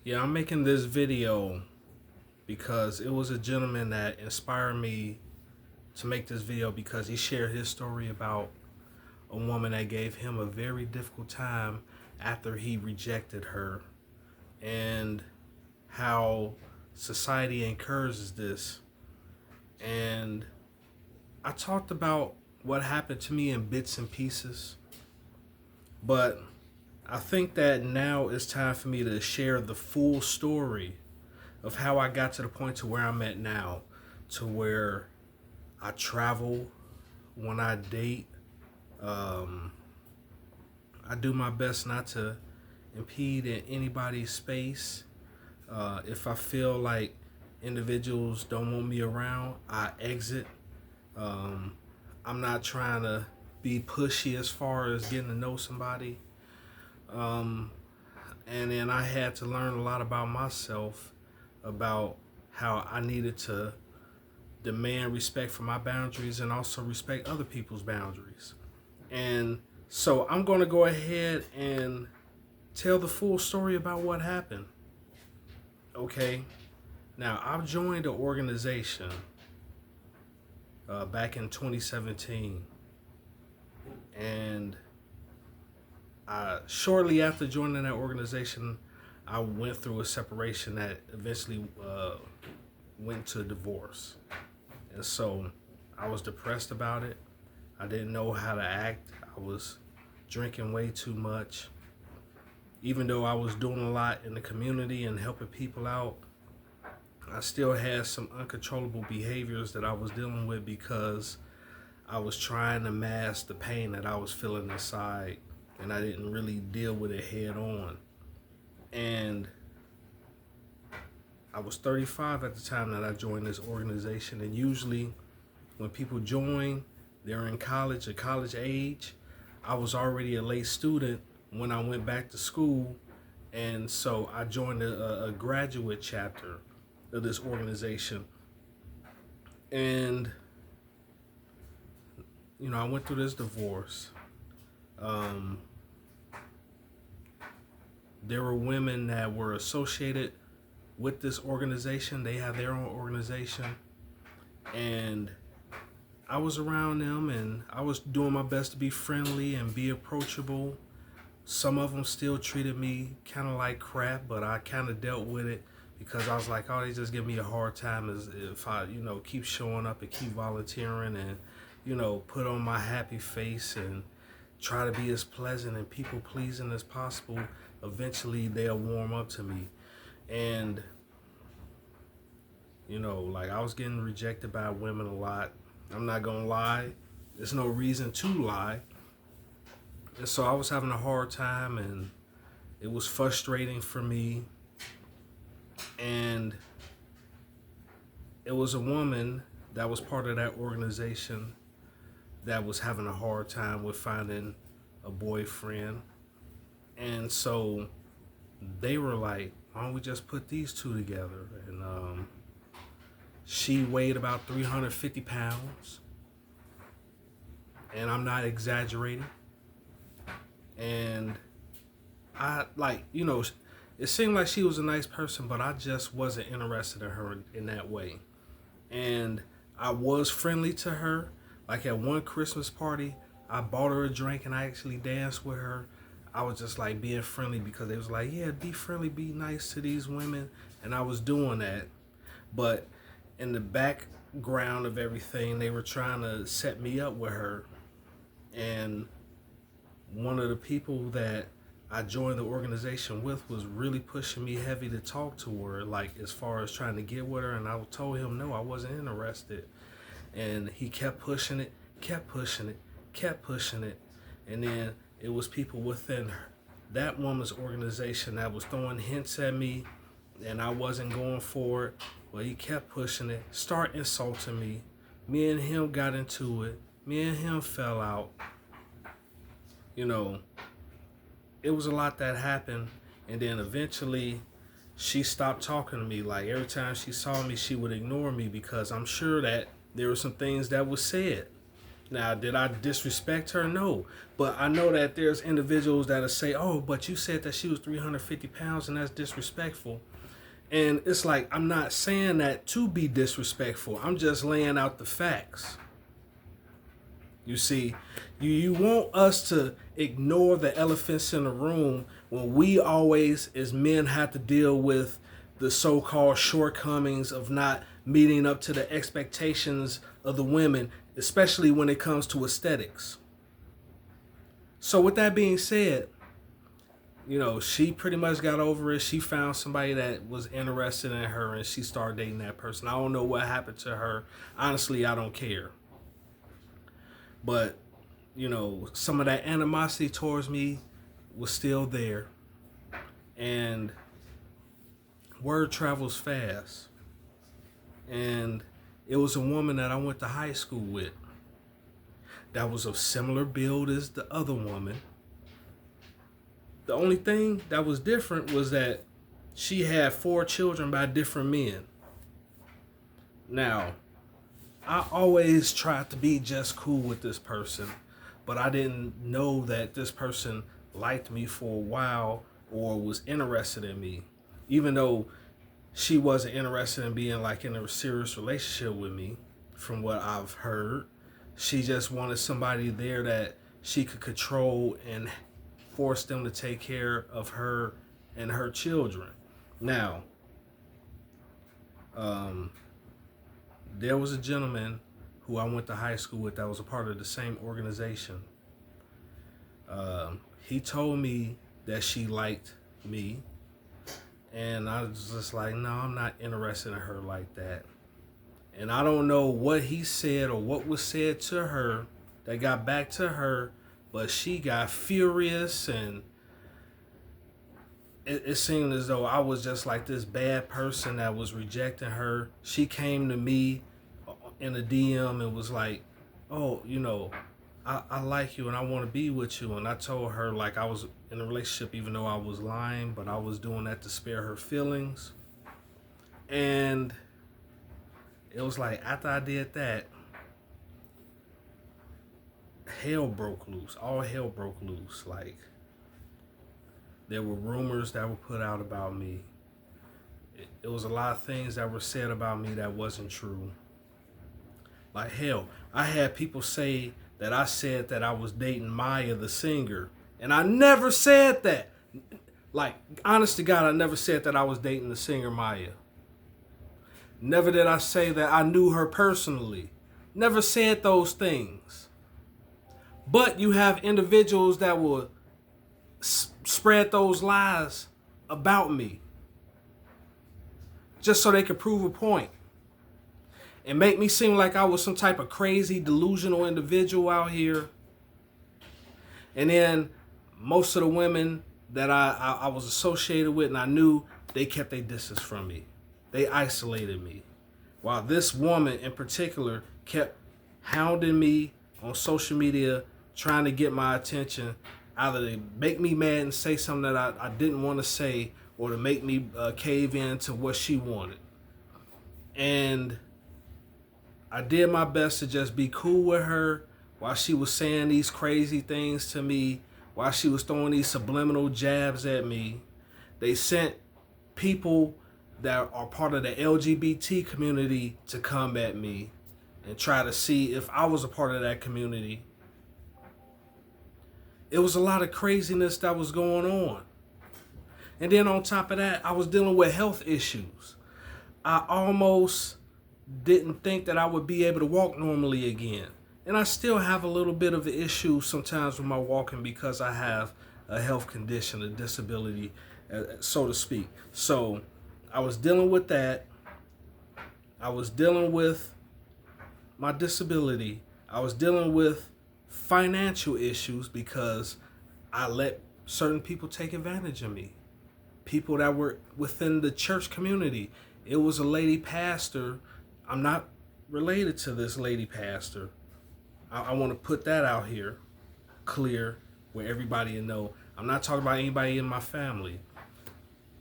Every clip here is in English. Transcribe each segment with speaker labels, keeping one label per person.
Speaker 1: Yeah, I'm making this video because it was a gentleman that inspired me to make this video because he shared his story about a woman that gave him a very difficult time after he rejected her, and how society encourages this. And I talked about what happened to me in bits and pieces, but I think that now it's time for me to share the full story of how I got to the point to where I'm at now, to where I travel when I date. Um, I do my best not to impede in anybody's space. If I feel like individuals don't want me around, I exit. Um, I'm not trying to be pushy as far as getting to know somebody. Um, and then I had to learn a lot about myself, about how I needed to demand respect for my boundaries and also respect other people's boundaries. And so I'm going to go ahead and tell the full story about what happened. Okay. Now, I've joined an organization back in 2017. And shortly after joining that organization, I went through a separation that eventually went to divorce. And so I was depressed about it. I didn't know how to act. I was drinking way too much. Even though I was doing a lot in the community and helping people out, I still had some uncontrollable behaviors that I was dealing with because I was trying to mask the pain that I was feeling inside, and I didn't really deal with it head on. And I was 35 at the time that I joined this organization, and usually when people join, they're in college, or college age. I was already a late student when I went back to school, and so I joined a graduate chapter of this organization. And I went through this divorce. Um, there were women that were associated with this organization. They have their own organization, and I was around them, and I was doing my best to be friendly and be approachable. Some of them still treated me kind of like crap, but I kind of dealt with it because I was like, oh, they just give me a hard time as if I, keep showing up and keep volunteering and, put on my happy face and try to be as pleasant and people pleasing as possible. Eventually they'll warm up to me. And, like I was getting rejected by women a lot. I'm not gonna lie. There's no reason to lie. And so I was having a hard time, and it was frustrating for me. And it was a woman that was part of that organization that was having a hard time with finding a boyfriend. And so they were like, why don't we just put these two together? And she weighed about 350 pounds. And I'm not exaggerating. And it seemed like she was a nice person, but I just wasn't interested in her in that way. And I was friendly to her. Like at one Christmas party, I bought her a drink and I actually danced with her. I was just like being friendly because they was like, yeah, be friendly, be nice to these women. And I was doing that. But in the background of everything, they were trying to set me up with her. And one of the people that I joined the organization with was really pushing me heavy to talk to her, like as far as trying to get with her. And I told him no, I wasn't interested. And he kept pushing it, kept pushing it, kept pushing it. And then it was people within that woman's organization that was throwing hints at me, and I wasn't going for it. Well, he kept pushing it, start insulting me. Me and him got into it. Me and him fell out. It was a lot that happened. And then eventually she stopped talking to me. Like every time she saw me, she would ignore me because I'm sure that there were some things that was said. Now, did I disrespect her? No. But I know that there's individuals that'll say, oh, but you said that she was 350 pounds and that's disrespectful. And it's like, I'm not saying that to be disrespectful. I'm just laying out the facts. You see, you want us to ignore the elephants in the room when we always, as men, have to deal with the so-called shortcomings of not meeting up to the expectations of the women, especially when it comes to aesthetics. So with that being said, she pretty much got over it. She found somebody that was interested in her and she started dating that person. I don't know what happened to her. Honestly, I don't care. But, some of that animosity towards me was still there. And word travels fast. And it was a woman that I went to high school with that was of similar build as the other woman. The only thing that was different was that she had 4 children by different men. Now, I always tried to be just cool with this person, but I didn't know that this person liked me for a while or was interested in me. Even though she wasn't interested in being like in a serious relationship with me, from what I've heard. She just wanted somebody there that she could control and force them to take care of her and her children. Now, there was a gentleman who I went to high school with that was a part of the same organization. He told me that she liked me, and I was just like, no, I'm not interested in her like that. And I don't know what he said or what was said to her that got back to her, but she got furious, and it seemed as though I was just like this bad person that was rejecting her. She came to me in a DM and was like, oh, I like you and I want to be with you. And I told her like I was in a relationship even though I was lying, but I was doing that to spare her feelings. And it was like after I did that, hell broke loose. All hell broke loose. Like, there were rumors that were put out about me. It was a lot of things that were said about me that wasn't true. Like, hell, I had people say that I said that I was dating Maya the singer. And I never said that. Like, honest to God, I never said that I was dating the singer Maya. Never did I say that I knew her personally. Never said those things. But you have individuals that will spread those lies about me just so they could prove a point and make me seem like I was some type of crazy, delusional individual out here. And then most of the women that I was associated with and I knew, they kept their distance from me. They isolated me. While this woman in particular kept hounding me on social media, trying to get my attention, either to make me mad and say something that I didn't want to say, or to make me cave in to what she wanted. And I did my best to just be cool with her while she was saying these crazy things to me, while she was throwing these subliminal jabs at me. They sent people that are part of the LGBT community to come at me and try to see if I was a part of that community. It was a lot of craziness that was going on. And then on top of that, I was dealing with health issues. I almost didn't think that I would be able to walk normally again. And I still have a little bit of an issue sometimes with my walking because I have a health condition, a disability, so to speak. So I was dealing with that. I was dealing with my disability. I was dealing with financial issues because I let certain people take advantage of me. People that were within the church community. It was a lady pastor. I'm not related to this lady pastor. I want to put that out here clear where everybody will know. I'm not talking about anybody in my family.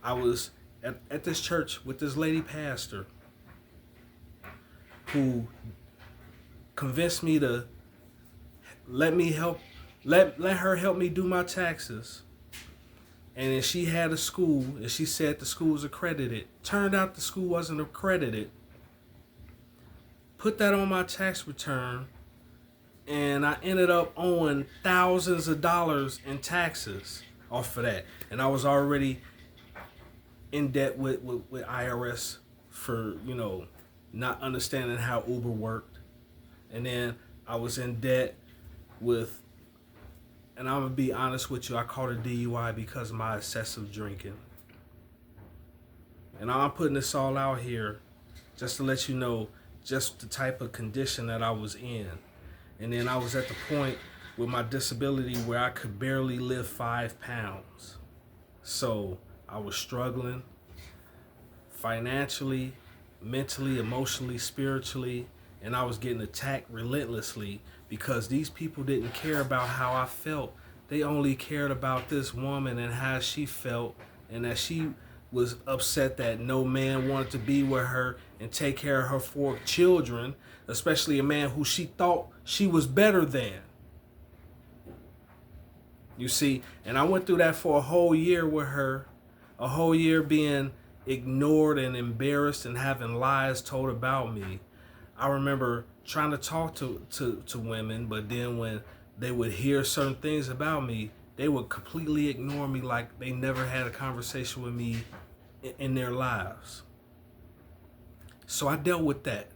Speaker 1: I was at this church with this lady pastor who convinced me to let me help, let her help me do my taxes. And then she had a school, and she said the school was accredited. Turned out the school wasn't accredited. Put that on my tax return, and I ended up owing thousands of dollars in taxes off of that. And I was already in debt with IRS for, not understanding how Uber worked. And then I was in debt with, and I'm going to be honest with you, I caught a DUI because of my excessive drinking. And I'm putting this all out here just to let you know just the type of condition that I was in. And then I was at the point with my disability where I could barely lift 5 pounds. So I was struggling financially, mentally, emotionally, spiritually, and I was getting attacked relentlessly because these people didn't care about how I felt. They only cared about this woman and how she felt, and that she was upset that no man wanted to be with her and take care of her 4 children, especially a man who she thought she was better than. You see, and I went through that for a whole year with her, a whole year being ignored and embarrassed and having lies told about me. I remember trying to talk to women, but then when they would hear certain things about me, they would completely ignore me like they never had a conversation with me in their lives. So I dealt with that,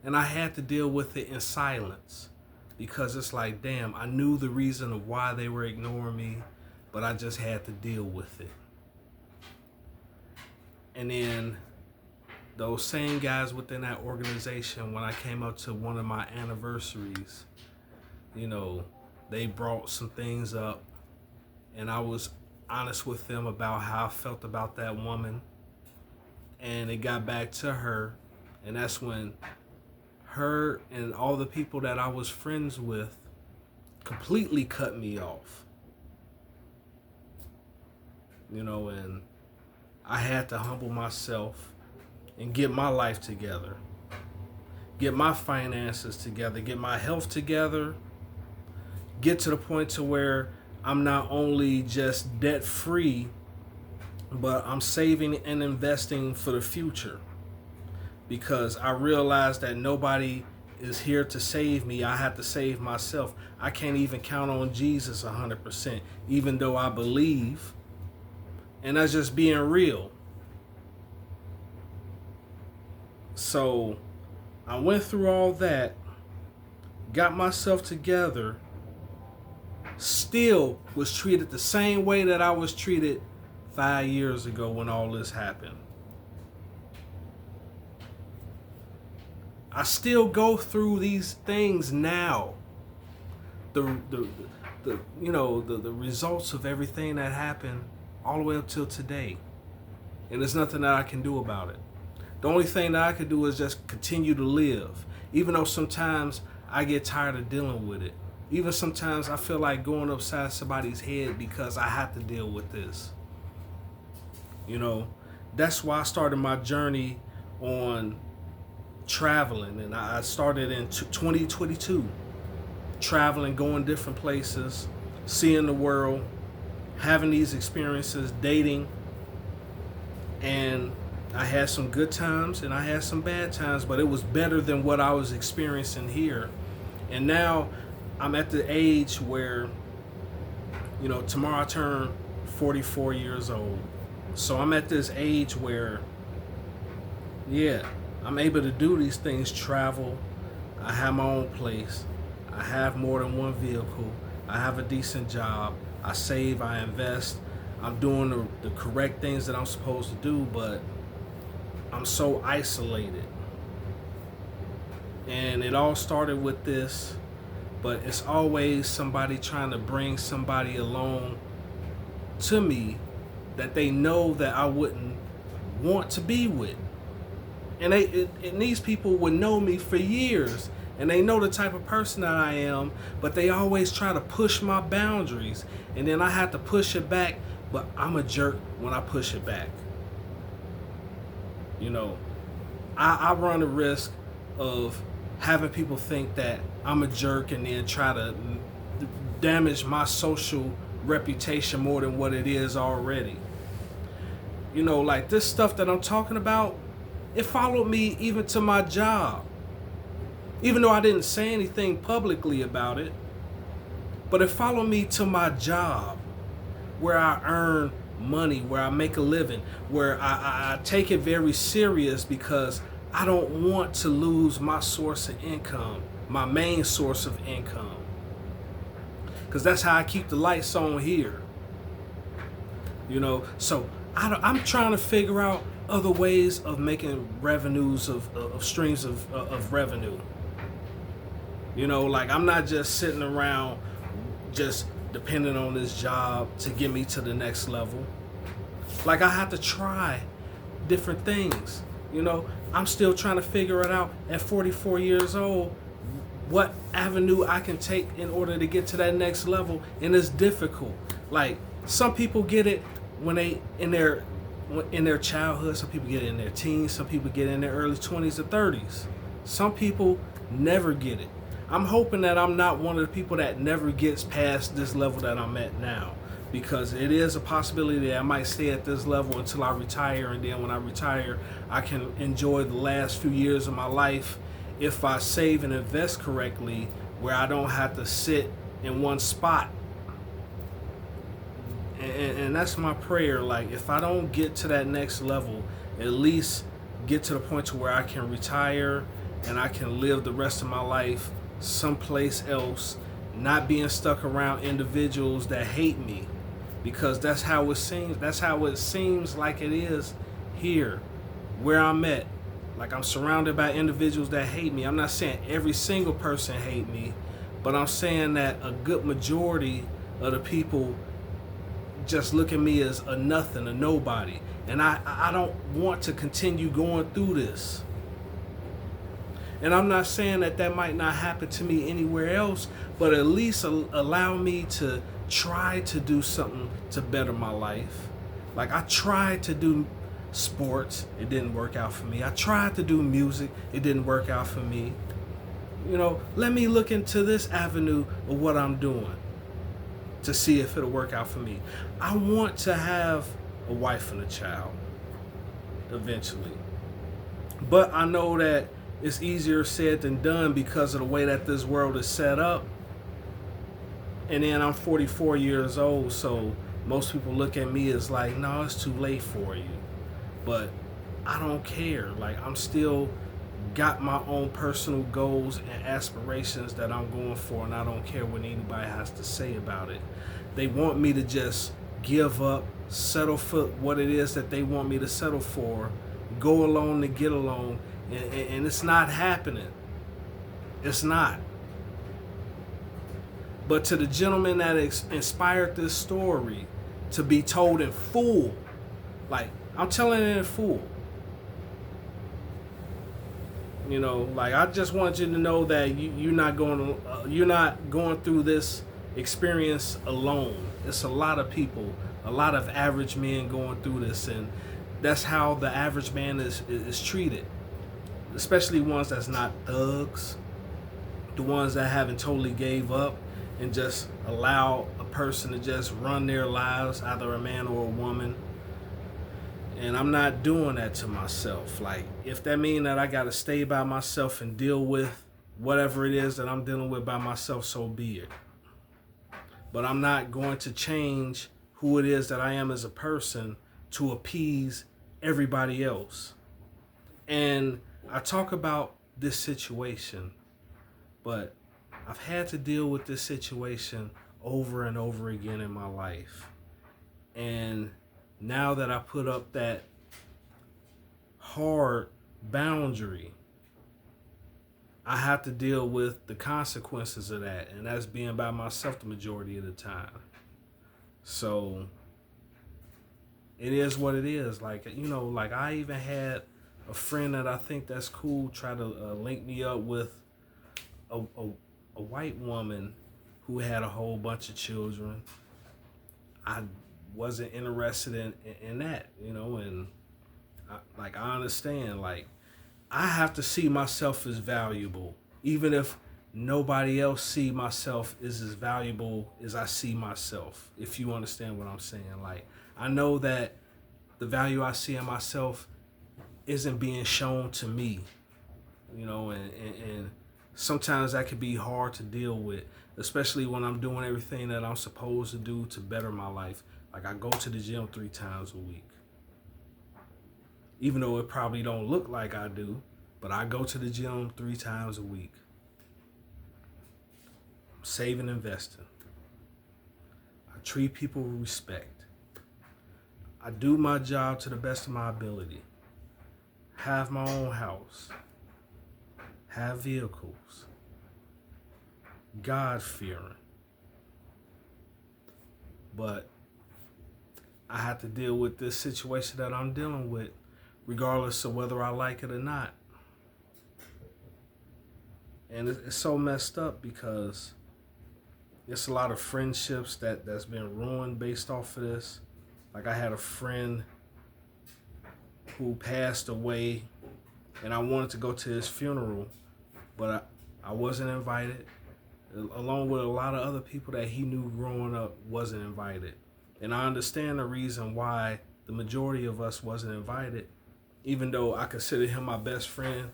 Speaker 1: and I had to deal with it in silence, because it's like, damn, I knew the reason of why they were ignoring me, but I just had to deal with it. And then those same guys within that organization, when I came up to one of my anniversaries, they brought some things up, and I was honest with them about how I felt about that woman, and it got back to her, and that's when her and all the people that I was friends with completely cut me off. And I had to humble myself and get my life together, get my finances together, get my health together, get to the point to where I'm not only just debt free, but I'm saving and investing for the future, because I realized that nobody is here to save me. I have to save myself. I can't even count on Jesus 100%, even though I believe. And that's just being real. So I went through all that, got myself together, still was treated the same way that I was treated 5 years ago when all this happened. I still go through these things now. The results of everything that happened all the way up till today. And there's nothing that I can do about it. The only thing that I can do is just continue to live, even though sometimes I get tired of dealing with it. Even sometimes I feel like going upside somebody's head because I have to deal with this. That's why I started my journey on traveling, and I started in 2022, traveling, going different places, seeing the world, having these experiences, dating, and I had some good times and I had some bad times, but it was better than what I was experiencing here. And now I'm at the age where, tomorrow I turn 44 years old. So I'm at this age where, I'm able to do these things, travel. I have my own place. I have more than one vehicle. I have a decent job. I save, I invest. I'm doing the correct things that I'm supposed to do, but I'm so isolated. And it all started with this, but it's always somebody trying to bring somebody along to me that they know that I wouldn't want to be with. And these people would know me for years, and they know the type of person that I am, but they always try to push my boundaries, and then I have to push it back, but I'm a jerk when I push it back. I run the risk of having people think that I'm a jerk and then try to damage my social reputation more than what it is already. You know, like this stuff that I'm talking about, it followed me even to my job. Even though I didn't say anything publicly about it, but it followed me to my job where I earn money, where I make a living, where I take it very serious because I don't want to lose my source of income, my main source of income. Because that's how I keep the lights on here. You know, so I'm trying to figure out other ways of making revenues of streams of revenue. You know, like I'm not just sitting around just depending on this job to get me to the next level. Like I have to try different things. You know, I'm still trying to figure it out at 44 years old what avenue I can take in order to get to that next level, and it's difficult. Like some people get it when they in their childhood, some people get it in their teens, some people get it in their early 20s or 30s. Some people never get it. I'm hoping that I'm not one of the people that never gets past this level that I'm at now, because it is a possibility that I might stay at this level until I retire, and then when I retire, I can enjoy the last few years of my life if I save and invest correctly, where I don't have to sit in one spot. And that's my prayer. Like if I don't get to that next level, at least get to the point to where I can retire and I can live the rest of my life someplace else, not being stuck around individuals that hate me, because that's how it seems. That's how it seems like it is here, where I'm at. Like I'm surrounded by individuals that hate me. I'm not saying every single person hate me, but I'm saying that a good majority of the people just look at me as a nothing, a nobody. And I don't want to continue going through this. And I'm not saying that that might not happen to me anywhere else, but at least allow me to try to do something to better my life. Like I tried to do sports, it didn't work out for me. I tried to do music, it didn't work out for me. You know, let me look into this avenue of what I'm doing to see if it'll work out for me. I want to have a wife and a child eventually, but I know that it's easier said than done because of the way that this world is set up. And then I'm 44 years old, so most people look at me as like, no, it's too late for you. But I don't care. Like I'm still got my own personal goals and aspirations that I'm going for, and I don't care what anybody has to say about it. They want me to just give up, settle for what it is that they want me to settle for, go along to get along, and it's not happening. It's not. But to the gentleman that inspired this story to be told in full, like I'm telling it in full. You know, like I just want you to know that you're not going through this experience alone. It's a lot of people, a lot of average men going through this, and that's how the average man is treated. Especially ones that's not thugs, the ones that haven't totally gave up and just allow a person to just run their lives, either a man or a woman. And I'm not doing that to myself. Like, if that means that I got to stay by myself and deal with whatever it is that I'm dealing with by myself, so be it. But I'm not going to change who it is that I am as a person to appease everybody else. And I talk about this situation, but I've had to deal with this situation over and over again in my life. And now that I put up that hard boundary, I have to deal with the consequences of that, and that's being by myself the majority of the time. So it is what it is. Like, you know, like I even had a friend that I think that's cool try to link me up with a white woman who had a whole bunch of children. I wasn't interested in that, you know, and I understand, like, I have to see myself as valuable, even if nobody else see myself is as valuable as I see myself, if you understand what I'm saying. Like, I know that the value I see in myself isn't being shown to me, and sometimes that can be hard to deal with, especially when I'm doing everything that I'm supposed to do to better my life. Like, I go to the gym 3 times a week, even though it probably don't look like I do, but I go to the gym 3 times a week. Saving, investing. I treat people with respect. I do my job to the best of my ability. Have my own house. Have vehicles. God-fearing. But I have to deal with this situation that I'm dealing with, regardless of whether I like it or not. And it's so messed up because there's a lot of friendships that's been ruined based off of this. Like, I had a friend who passed away, and I wanted to go to his funeral, but I wasn't invited, along with a lot of other people that he knew growing up wasn't invited. And I understand the reason why the majority of us wasn't invited, even though I considered him my best friend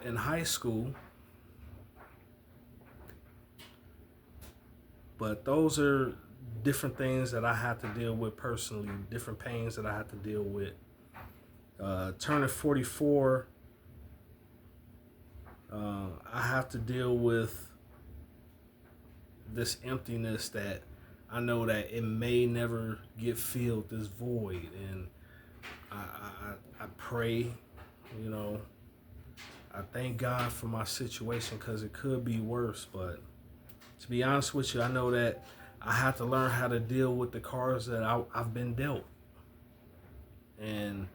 Speaker 1: in high school. But those are different things that I have to deal with personally, different pains that I have to deal with. Turning 44, I have to deal with this emptiness that I know that it may never get filled, this void. And I pray, I thank God for my situation, because it could be worse. But to be honest with you, I know that I have to learn how to deal with the cards that I've been dealt. And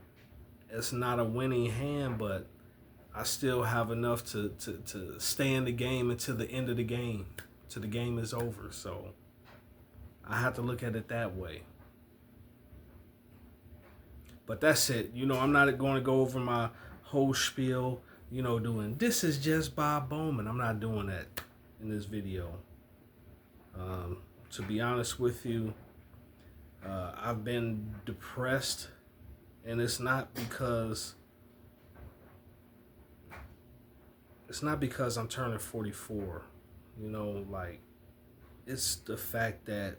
Speaker 1: it's not a winning hand, but I still have enough to stay in the game until the end of the game, till the game is over. So I have to look at it that way. But that's it. I'm not going to go over my whole spiel, doing this is just Bob Bowman. I'm not doing that in this video. To be honest with you, I've been depressed, and it's not because I'm turning 44. It's the fact that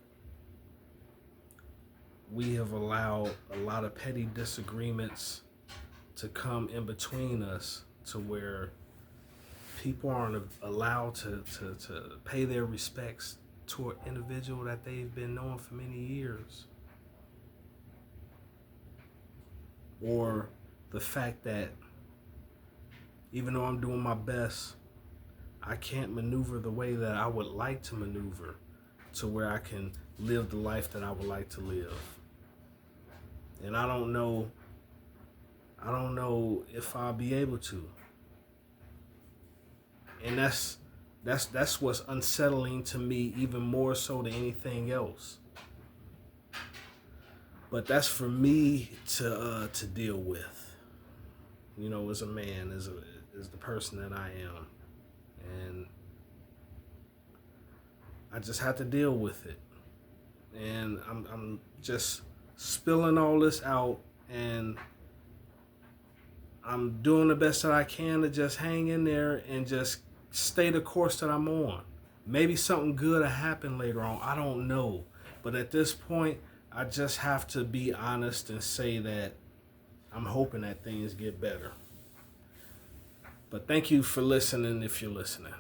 Speaker 1: we have allowed a lot of petty disagreements to come in between us, to where people aren't allowed to pay their respects to an individual that they've been knowing for many years. Or the fact that even though I'm doing my best, I can't maneuver the way that I would like to maneuver to where I can live the life that I would like to live. And I don't know if I'll be able to. And that's what's unsettling to me, even more so than anything else. But that's for me to deal with, as a man, as the person that I am. And I just have to deal with it. And I'm just spilling all this out, and I'm doing the best that I can to just hang in there and just stay the course that I'm on. Maybe something good will happen later on. I don't know. But at this point, I just have to be honest and say that I'm hoping that things get better. But thank you for listening, if you're listening.